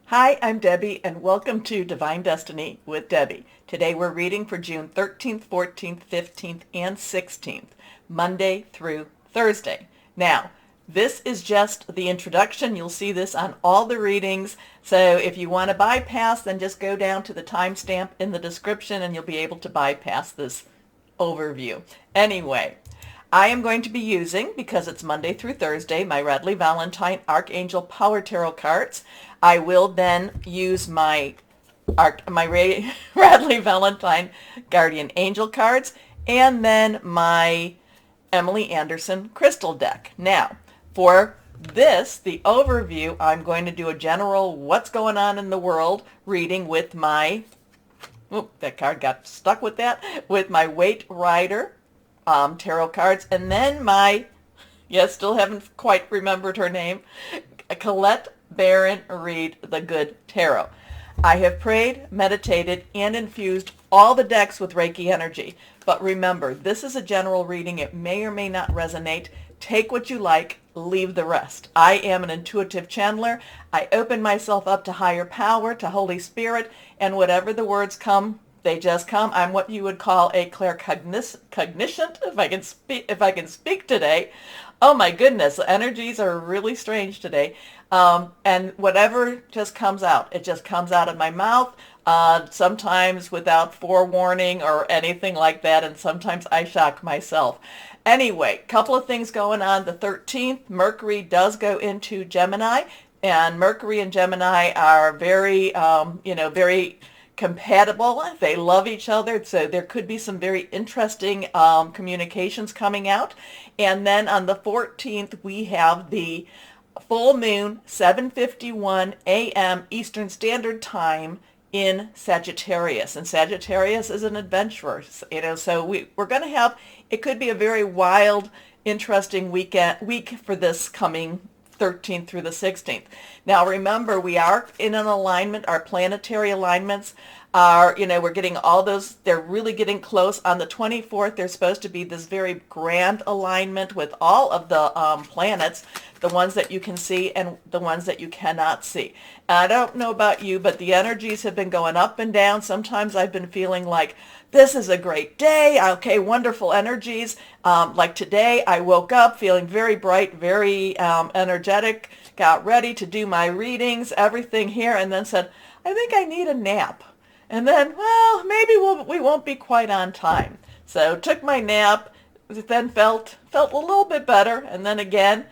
Hi, I'm Debbie, and welcome to Divine Destiny with Debbie. Today we're reading for June 13th, 14th, 15th, and 16th, Monday through Thursday. Now, this is just the introduction. You'll see this on all the readings. So if you want to bypass, then just go down to the timestamp in the description and you'll be able to bypass this overview. Anyway, I am going to be using, because it's Monday through Thursday, my Radley Valentine Archangel Power Tarot cards. I will then use my Radley Valentine Guardian Angel cards and then my Emily Anderson Crystal deck. Now, for this, the overview, I'm going to do a general what's going on in the world reading with my, that card got stuck with that, with my Waite Rider tarot cards, and then my, still haven't quite remembered her name, Colette Baron Reed, the Good Tarot. I have prayed, meditated, and infused all the decks with Reiki energy. But remember, this is a general reading. It may or may not resonate. Take what you like, leave the rest. I am an intuitive channeler. I open myself up to higher power, to Holy Spirit, and whatever the words come, they just come. I'm what you would call a claircognizant, if I can speak today. Oh my goodness, the energies are really strange today. And whatever just comes out, it just comes out of my mouth, sometimes without forewarning or anything like that, and sometimes I shock myself. Anyway, couple of things going on. The 13th, Mercury does go into Gemini, and Mercury and Gemini are very, very compatible. They love each other, so there could be some very interesting communications coming out. And then on the 14th, we have the full moon, 7:51 a.m. Eastern Standard Time in Sagittarius. And Sagittarius is an adventurer, so we're going to have, it could be a very wild, interesting week for this coming 13th through the 16th. Now remember, we are in an alignment. Our planetary alignments are, we're getting all those, they're really getting close. On the 24th, there's supposed to be this very grand alignment with all of the planets, the ones that you can see and the ones that you cannot see. And I don't know about you, but the energies have been going up and down. Sometimes I've been feeling like, this is a great day. Okay, wonderful energies. Like today, I woke up feeling very bright, very energetic, got ready to do my readings, everything here, and then said, I think I need a nap. And then, well, maybe we won't be quite on time. So took my nap, then felt a little bit better, and then again,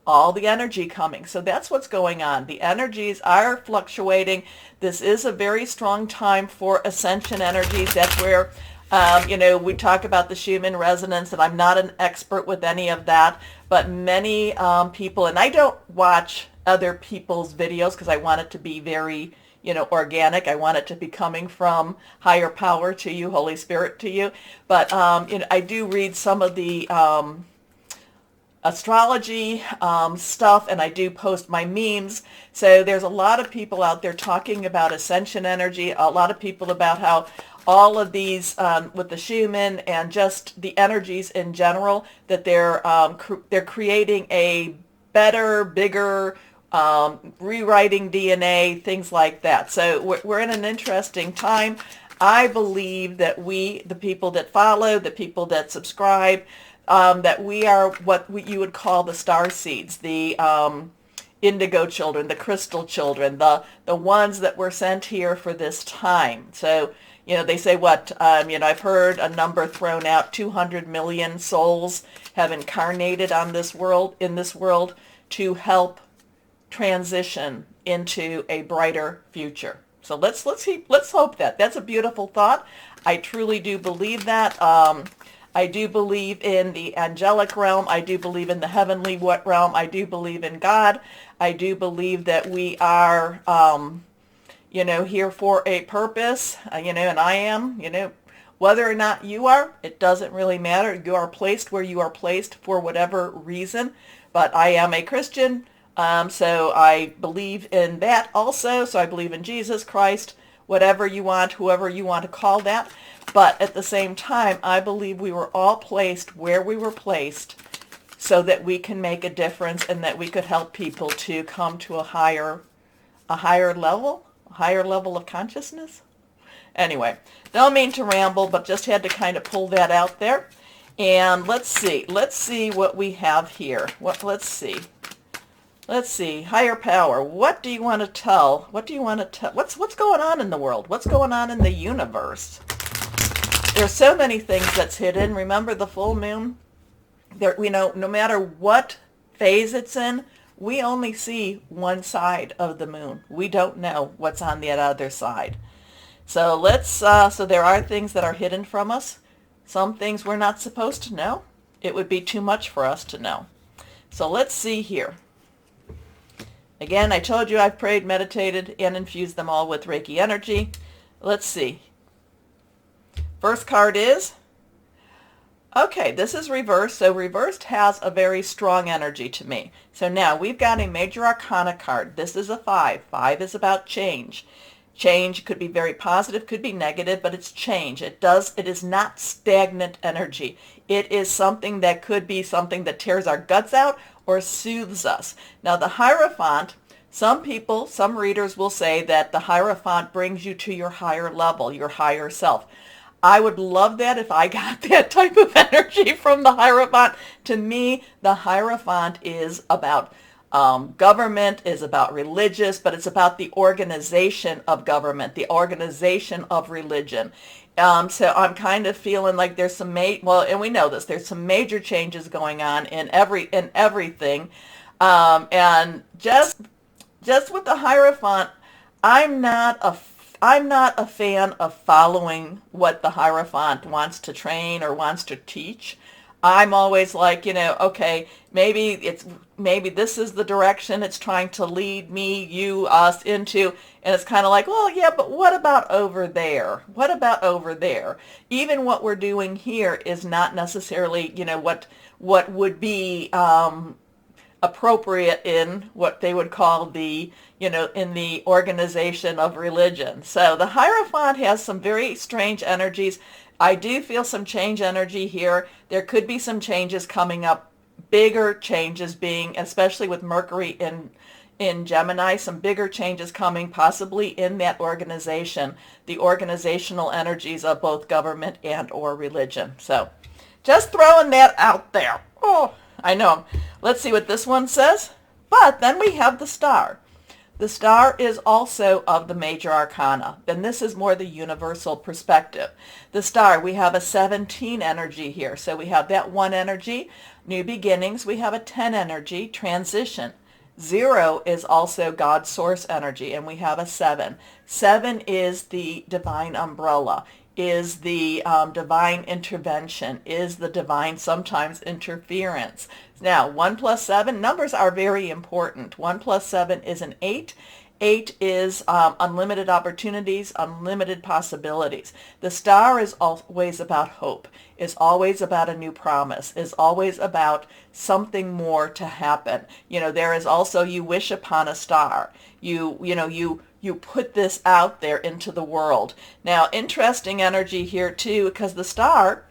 all the energy coming. So that's what's going on. The energies are fluctuating. This is a very strong time for ascension energies. That's where, we talk about the Schumann resonance, and I'm not an expert with any of that, but many people, and I don't watch other people's videos because I want it to be very, organic. I want it to be coming from higher power to you, Holy Spirit to you. But, I do read some of the astrology stuff, and I do post my memes. So there's a lot of people out there talking about ascension energy, a lot of people about how all of these with the Schumann and just the energies in general, that they're creating a better, bigger, rewriting DNA, things like that. So we're in an interesting time. I believe that the people that follow, the people that subscribe, that we are what you would call the star seeds, the indigo children, the crystal children, the ones that were sent here for this time. So, they say I've heard a number thrown out, 200 million souls have incarnated in this world to help transition into a brighter future. So let's hope that. That's a beautiful thought. I truly do believe that. I do believe in the angelic realm. I do believe in the heavenly realm. I do believe in God. I do believe that we are, here for a purpose, and I am, whether or not you are, it doesn't really matter. You are placed where you are placed for whatever reason. But I am a Christian, so I believe in that also. So I believe in Jesus Christ, whatever you want, whoever you want to call that. But at the same time, I believe we were all placed where we were placed so that we can make a difference and that we could help people to come to a higher a higher level of consciousness. Anyway, don't mean to ramble, but just had to kind of pull that out there. And let's see what we have here. Let's see, higher power. What do you want to tell? What's going on in the world? What's going on in the universe? There's so many things that's hidden. Remember the full moon? There, no matter what phase it's in, we only see one side of the moon. We don't know what's on that other side. So so there are things that are hidden from us. Some things we're not supposed to know. It would be too much for us to know. So let's see here. Again, I told you I've prayed, meditated, and infused them all with Reiki energy. Let's see. First card is, okay, this is reversed. So reversed has a very strong energy to me. So now we've got a major arcana card. This is a 5. 5 is about change. Change could be very positive, could be negative, but it's change. It is not stagnant energy. It is something that could be something that tears our guts out or soothes us. Now the Hierophant, some readers will say that the Hierophant brings you to your higher level, your higher self. I would love that if I got that type of energy from the Hierophant. To me, the Hierophant is about government, is about religious, but it's about the organization of government, the organization of religion. So I'm kind of feeling like there's some and we know this, there's some major changes going on in everything. And just with the Hierophant, I'm not a fan of following what the Hierophant wants to train or wants to teach. I'm always like, okay, maybe this is the direction it's trying to lead me, you, us into, and it's kind of like, well, yeah, but what about over there? What about over there? Even what we're doing here is not necessarily, what would be appropriate in what they would call the, in the organization of religion. So the Hierophant has some very strange energies. I do feel some change energy here. There could be some changes coming up, bigger changes being, especially with Mercury in Gemini, some bigger changes coming possibly in that organization, the organizational energies of both government and or religion. So just throwing that out there. Oh, I know. Let's see what this one says. But then we have the Star. The Star is also of the major arcana. Then this is more the universal perspective. The Star, we have a 17 energy here. So we have that 1 energy, new beginnings. We have a 10 energy, transition. 0 is also God's source energy, and we have a 7. 7 is the divine umbrella, is the divine intervention, is the divine sometimes interference. Now, 1 plus 7, numbers are very important. 1 plus 7 is an 8. 8 is unlimited opportunities, unlimited possibilities. The Star is always about hope, is always about a new promise, is always about something more to happen. There is also, you wish upon a star. You put this out there into the world. Now, interesting energy here too, because the star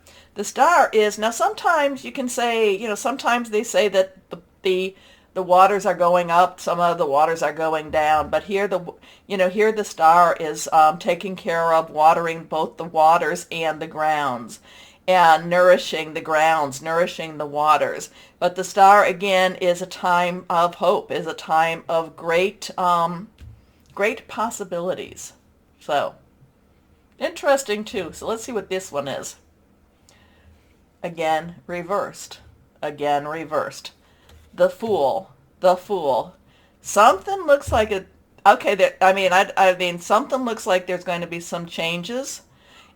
is, now sometimes you can say, sometimes they say that the waters are going up, some of the waters are going down, but here the star is taking care of watering both the waters and the grounds, and nourishing the grounds, nourishing the waters. But the star again is a time of hope, is a time of great possibilities. So interesting too. So let's see what this one is. Again reversed. Again reversed. The Fool. The Fool. Something looks like it. Okay, I mean, something looks like there's going to be some changes.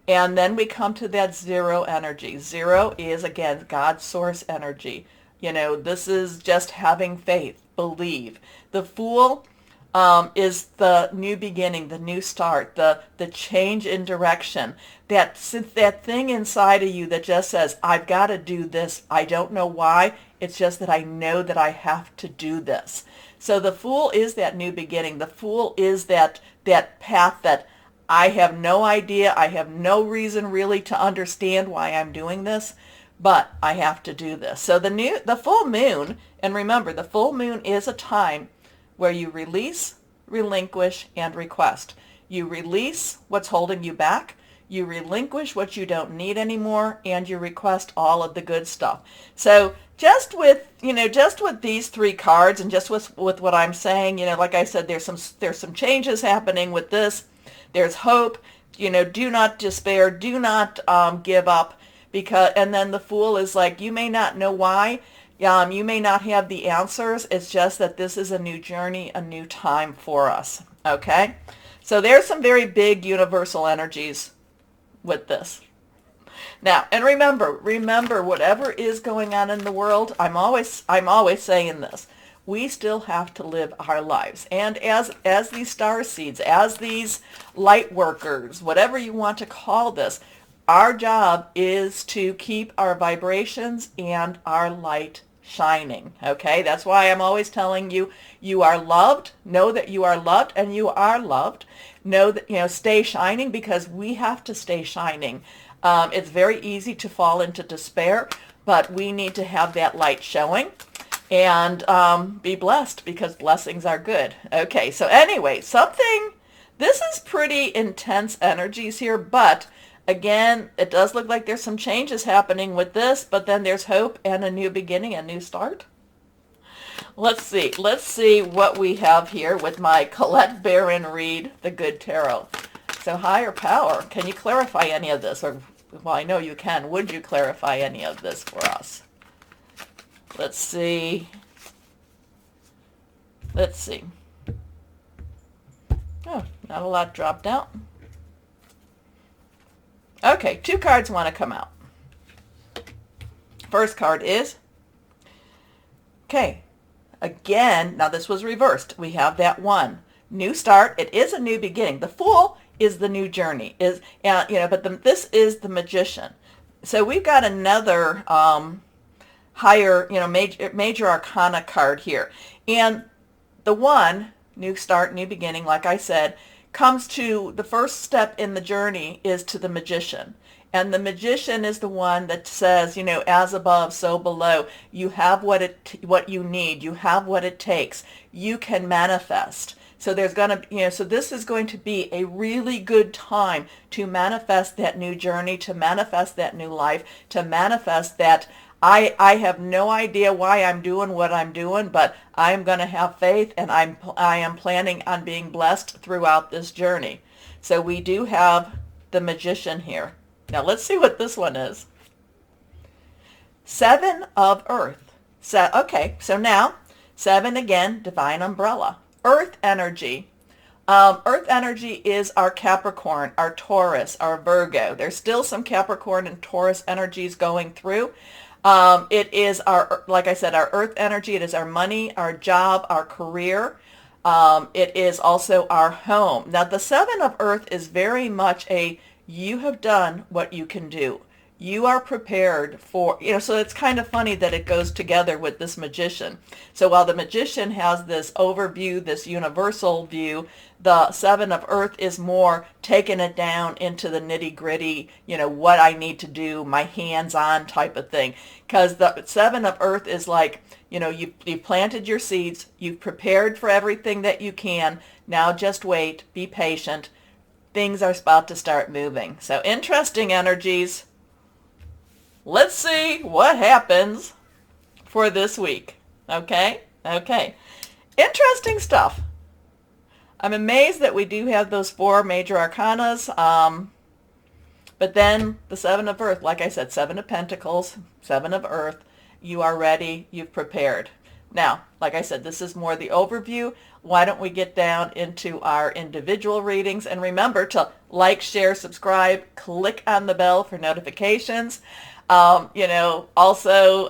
And then we come to that 0 energy. 0 is, again, God's source energy. This is just having faith, believe. The Fool is the new beginning, the new start, the change in direction. That thing inside of you that just says, I've got to do this. I don't know why. It's just that I know that I have to do this. So the Fool is that new beginning. The Fool is that path that I have no idea. I have no reason really to understand why I'm doing this, but I have to do this. So the full moon, and remember, the full moon is a time where you release, relinquish, and request. You release what's holding you back, you relinquish what you don't need anymore, and you request all of the good stuff. So just with, just with these three cards and just with what I'm saying, like I said, there's some changes happening with this. There's hope. Do not despair. Do not give up. And then the Fool is like, you may not know why. You may not have the answers. It's just that this is a new journey, a new time for us. Okay? So there's some very big universal energies with this. Now, and remember, whatever is going on in the world, I'm always saying this. We still have to live our lives. And as these star seeds, as these light workers, whatever you want to call this, our job is to keep our vibrations and our light shining. Okay? That's why I'm always telling you, you are loved. Know that you are loved, and you are loved. Know that, stay shining, because we have to stay shining. It's very easy to fall into despair, but we need to have that light showing and be blessed, because blessings are good. Okay, so anyway, this is pretty intense energies here, but again, it does look like there's some changes happening with this, but then there's hope and a new beginning, a new start. Let's see what we have here with my Colette Baron Reed, the Good Tarot. So higher power, can you clarify any of this? Or, well, I know you can. Would you clarify any of this for us? Let's see. Oh, not a lot dropped out. Okay, 2 cards want to come out. First card is, okay, again, now this was reversed. We have that 1. New start. It is a new beginning. The Fool is the new journey. This is the Magician. So we've got another higher, major arcana card here. And the 1, new start, new beginning, like I said, comes to the first step in the journey is to the Magician. And the Magician is the one that says, as above, so below. You have what you need. You have what it takes. You can manifest. So there's going to, so this is going to be a really good time to manifest that new journey, to manifest that new life, to manifest that I have no idea why I'm doing what I'm doing, but I'm going to have faith, and I am planning on being blessed throughout this journey. So we do have the Magician here. Now let's see what this one is. 7 of Earth. So now 7 again, divine umbrella. Earth energy. Earth energy is our Capricorn, our Taurus, our Virgo. There's still some Capricorn and Taurus energies going through. It is like I said, our earth energy. It is our money, our job, our career. It is also our home. Now, the 7 of Earth is very much you have done what you can do. You are prepared for, so it's kind of funny that it goes together with this Magician. So while the Magician has this overview, this universal view, the 7 of Earth is more taking it down into the nitty gritty, what I need to do, my hands-on type of thing. Because the 7 of Earth is like, you've planted your seeds, you've prepared for everything that you can. Now just wait, be patient. Things are about to start moving. So interesting energies. Let's see what happens for this week. Okay? Interesting stuff. I'm amazed that we do have those 4 major arcanas. But then the 7 of Earth, like I said, 7 of Pentacles, 7 of Earth. You are ready. You've prepared. Now, like I said, this is more the overview. Why don't we get down into our individual readings? And remember to like, share, subscribe, click on the bell for notifications. Also,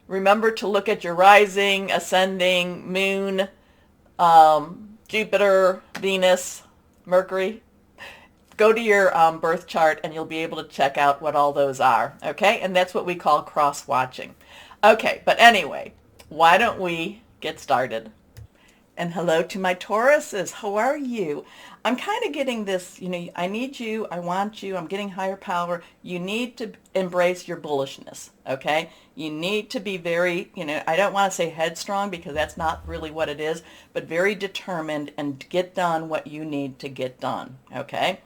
remember to look at your rising, ascending, moon, Jupiter, Venus, Mercury. Go to your birth chart and you'll be able to check out what all those are. Okay? And that's what we call cross-watching. Okay, but anyway, why don't we get started? And hello to my Tauruses. How are you? I'm kind of getting this, I need you, I want you, I'm getting higher power. You need to embrace your bullishness, okay? You need to be very, I don't want to say headstrong because that's not really what it is, but very determined and get done what you need to get done, okay?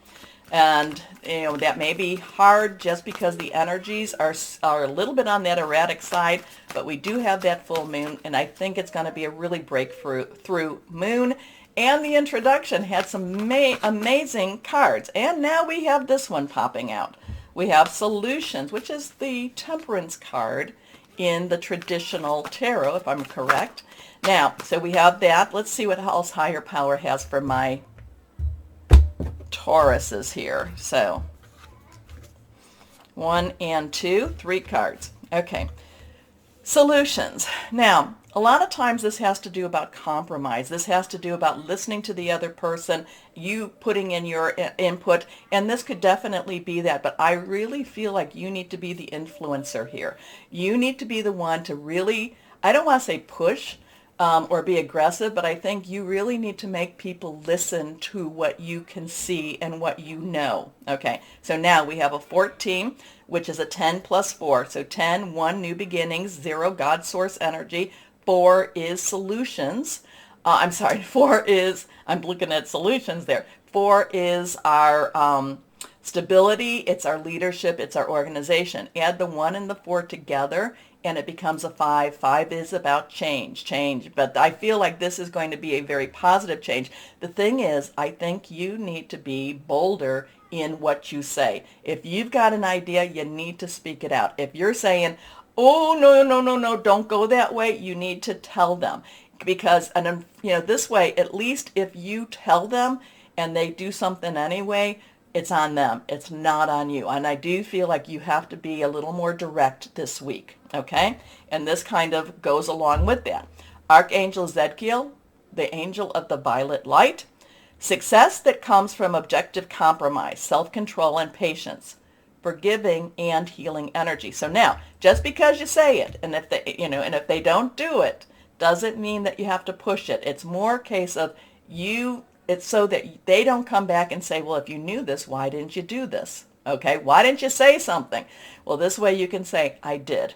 And, that may be hard just because the energies are a little bit on that erratic side, but we do have that full moon, and I think it's going to be a really breakthrough through moon. And the introduction had some amazing cards. And now we have this one popping out. We have Solutions, which is the Temperance card in the traditional tarot, if I'm correct. Now, so we have that. Let's see what else higher power has for my Tauruses here. So 1 and 2, 3 cards. Okay. Solutions. Now, a lot of times this has to do about compromise. This has to do about listening to the other person, you putting in your input, and this could definitely be that. But I really feel like you need to be the influencer here. You need to be the one to really, I don't want to say push, or be aggressive, but I think you really need to make people listen to what you can see and what you know. Okay, so now we have a 14, which is a 10 plus 4. So 10, 1, new beginnings, 0, God source energy. 4 is solutions. 4 is, I'm looking at solutions there. 4 is our stability, it's our leadership, it's our organization. Add the 1 and the 4 together, and it becomes a 5. 5 is about change. But I feel like this is going to be a very positive change. The thing is, I think you need to be bolder in what you say. If you've got an idea, you need to speak it out. If you're saying, oh, no, don't go that way, you need to tell them. Because, this way, at least if you tell them and they do something anyway, it's on them. It's not on you. And I do feel like you have to be a little more direct this week, okay? And this kind of goes along with that. Archangel Zadkiel, the angel of the violet light. Success that comes from objective compromise, self-control, and patience. Forgiving and healing energy. So now, just because you say it, and if if they don't do it, doesn't mean that you have to push it. It's more a case of it's so that they don't come back and say, well, if you knew this, why didn't you do this? Okay, why didn't you say something? Well, this way you can say, I did.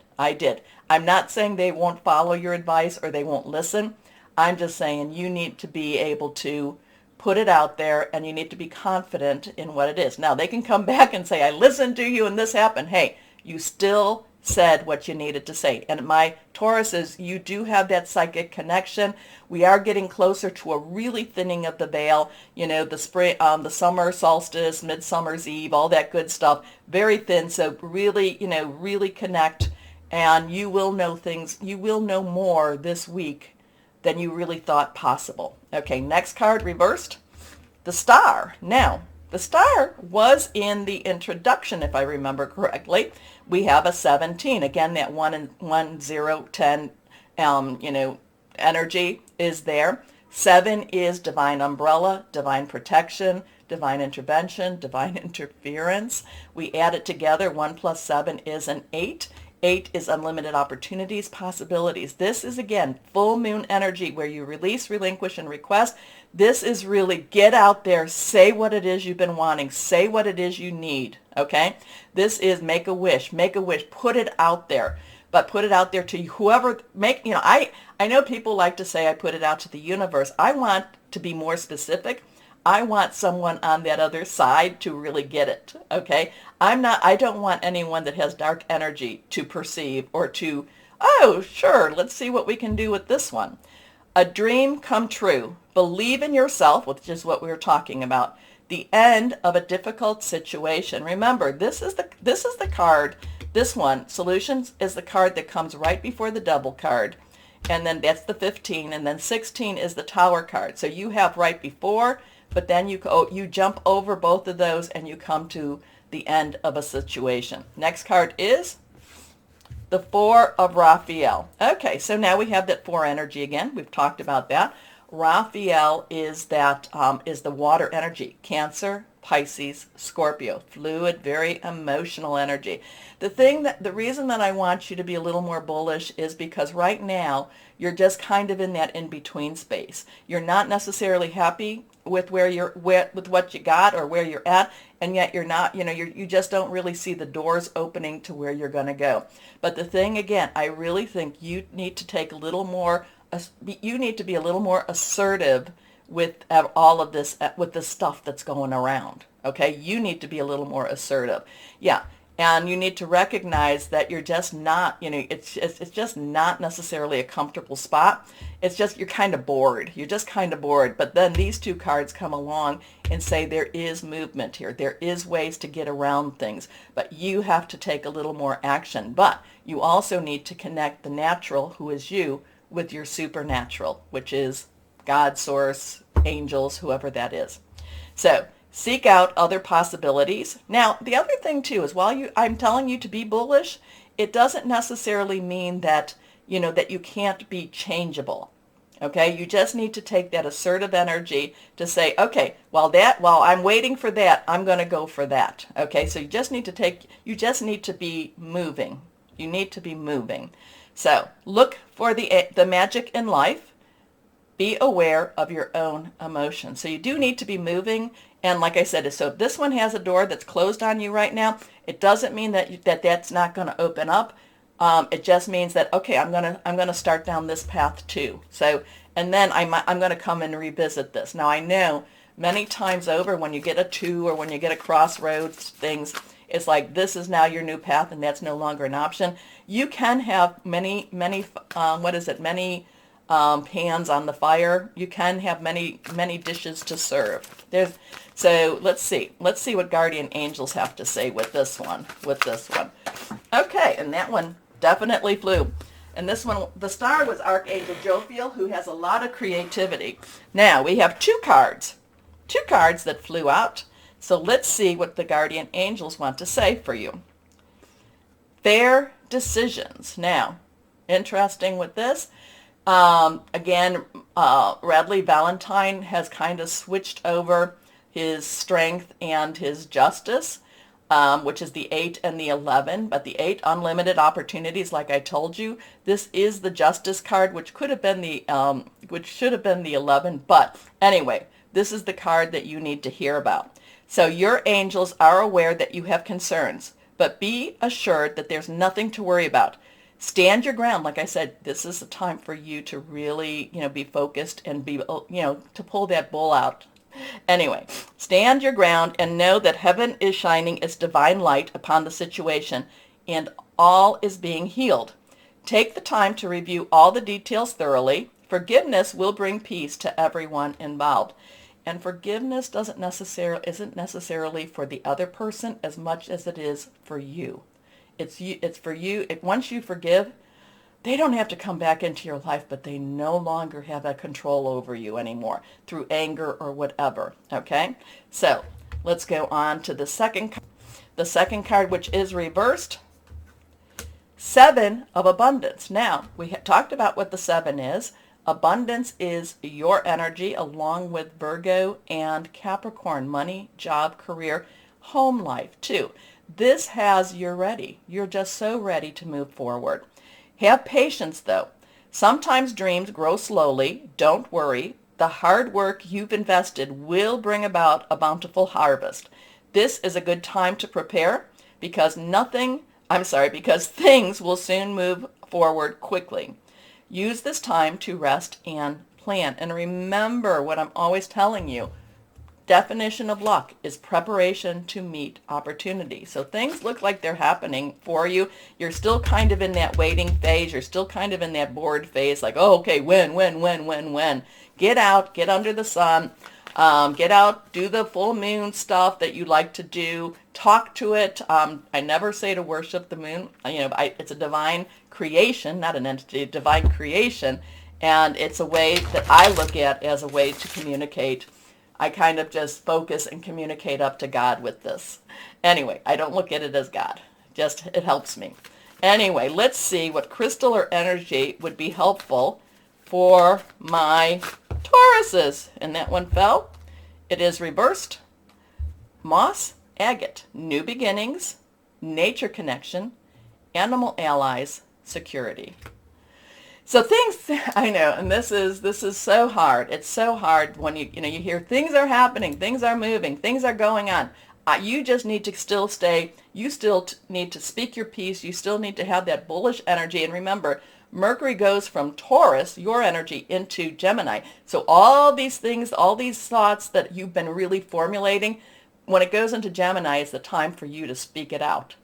I'm not saying they won't follow your advice or they won't listen. I'm just saying you need to be able to put it out there, and you need to be confident in what it is. Now, they can come back and say, I listened to you and this happened. Hey, you still said what you needed to say. And my Tauruses, you do have that psychic connection. We are getting closer to a really thinning of the veil. The spring, the summer solstice, midsummer's eve, all that good stuff. Very thin. So really, really connect, and you will know things. You will know more this week than you really thought possible. Okay, next card reversed. The Star. Now, the Star was in the introduction, if I remember correctly. We have a 17. Again, that 1, 0, 10, energy is there. 7 is divine umbrella, divine protection, divine intervention, divine interference. We add it together. 1 plus 7 is an 8. 8 is unlimited opportunities, possibilities. This is, again, full moon energy where you release, relinquish, and request. This is really get out there, say what it is you've been wanting, say what it is you need, okay? This is make a wish, put it out there. But put it out there to whoever, I know people like to say I put it out to the universe. I want to be more specific. I want someone on that other side to really get it, okay? I don't want anyone that has dark energy to perceive or to, oh, sure, let's see what we can do with this one. A dream come true. Believe in yourself, which is what we were talking about. The end of a difficult situation. Remember, this is the card. This one, Solutions, is the card that comes right before the double card. And then that's the 15, and then 16 is the Tower card. So you have right before, but then you jump over both of those and you come to the end of a situation. Next card is the 4 of Raphael. Okay, so now we have that 4 energy again. We've talked about that. Raphael is that is the water energy, Cancer, Pisces, Scorpio. Fluid, very emotional energy. The reason that I want you to be a little more bullish is because right now you're just kind of in that in-between space. You're not necessarily happy with with what you got or where you're at, and yet you're not, you just don't really see the doors opening to where you're going to go. But the thing again, I really think you need to take a little more, you need to be a little more assertive with all of this, with the stuff that's going around. Okay, you need to be a little more assertive. Yeah. And you need to recognize that you're just not, it's just not necessarily a comfortable spot. It's just, you're kind of bored. You're just kind of bored. But then these two cards come along and say there is movement here. There is ways to get around things. But you have to take a little more action. But you also need to connect the natural, who is you, with your supernatural, which is God, source, angels, whoever that is. So seek out other possibilities. Now, the other thing too is I'm telling you to be bullish, it doesn't necessarily mean that, that you can't be changeable. Okay, you just need to take that assertive energy to say, okay, while I'm waiting for that, I'm going to go for that. Okay, so you just need to be moving. You need to be moving. So look for the magic in life. Be aware of your own emotions. So you do need to be moving. And like I said, so if this one has a door that's closed on you right now, it doesn't mean that's not going to open up. It just means that, okay, I'm gonna start down this path too. So, and then I'm going to come and revisit this. Now I know many times over when you get a 2 or when you get a crossroads things, it's like this is now your new path and that's no longer an option. You can have many pans on the fire. You can have many dishes to serve. So let's see what guardian angels have to say with this one. Okay, and that one definitely flew. And this one, the star was Archangel Jophiel, who has a lot of creativity. Now we have two cards that flew out. So let's see what the guardian angels want to say for you. Fair decisions. Now, interesting with this. Again, Radley Valentine has kind of switched over his strength and his justice, which is the 8 and the 11. But the 8, unlimited opportunities, like I told you. This is the justice card, which should have been the 11. But anyway, this is the card that you need to hear about. So your angels are aware that you have concerns, but be assured that there's nothing to worry about. Stand your ground. Like I said, this is the time for you to really, be focused and be, to pull that bull out. Anyway, stand your ground and know that heaven is shining its divine light upon the situation and all is being healed. Take the time to review all the details thoroughly. Forgiveness will bring peace to everyone involved. And forgiveness isn't necessarily for the other person as much as it is for you. It's for you. Once you forgive, they don't have to come back into your life, but they no longer have that control over you anymore through anger or whatever. Okay? So let's go on to the second card, which is reversed. 7 of abundance. Now, we talked about what the 7 is. Abundance is your energy along with Virgo and Capricorn, money, job, career, home life too. This has you're ready. You're just so ready to move forward. Have patience though. Sometimes dreams grow slowly. Don't worry. The hard work you've invested will bring about a bountiful harvest. This is a good time to prepare because things will soon move forward quickly. Use this time to rest and plan. And remember what I'm always telling you. Definition of luck is preparation to meet opportunity. So things look like they're happening for you. You're still kind of in that waiting phase. You're still kind of in that bored phase. Like, oh, okay, when? Get out, get under the sun. Get out, do the full moon stuff that you like to do. Talk to it. I never say to worship the moon. It's a divine creation, not an entity, a divine creation. And it's a way that I look at as a way to communicate. I kind of just focus and communicate up to God with this. Anyway, I don't look at it as God. Just, it helps me. Anyway, let's see what crystal or energy would be helpful for my Tauruses. And that one fell. It is reversed. moss, agate, new beginnings, nature connection, animal allies, security. So things, I know, and this is so hard. It's so hard when you hear things are happening, things are moving, things are going on. You just need to still stay, you still need to speak your piece, you still need to have that bullish energy. And remember, Mercury goes from Taurus, your energy, into Gemini. So all these things, all these thoughts that you've been really formulating, when it goes into Gemini, it's the time for you to speak it out.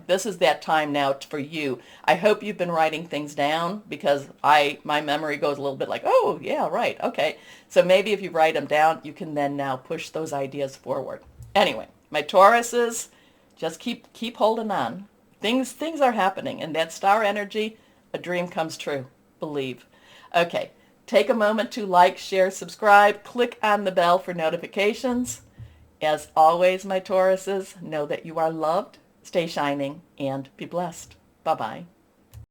This is that time now for you. I hope you've been writing things down, because my memory goes a little bit like, oh, yeah, right, okay. So maybe if you write them down, you can then now push those ideas forward. Anyway, my Tauruses, just keep holding on. Things are happening, and that star energy, a dream comes true. Believe. Okay, take a moment to like, share, subscribe, click on the bell for notifications. As always, my Tauruses, know that you are loved, stay shining, and be blessed. Bye-bye.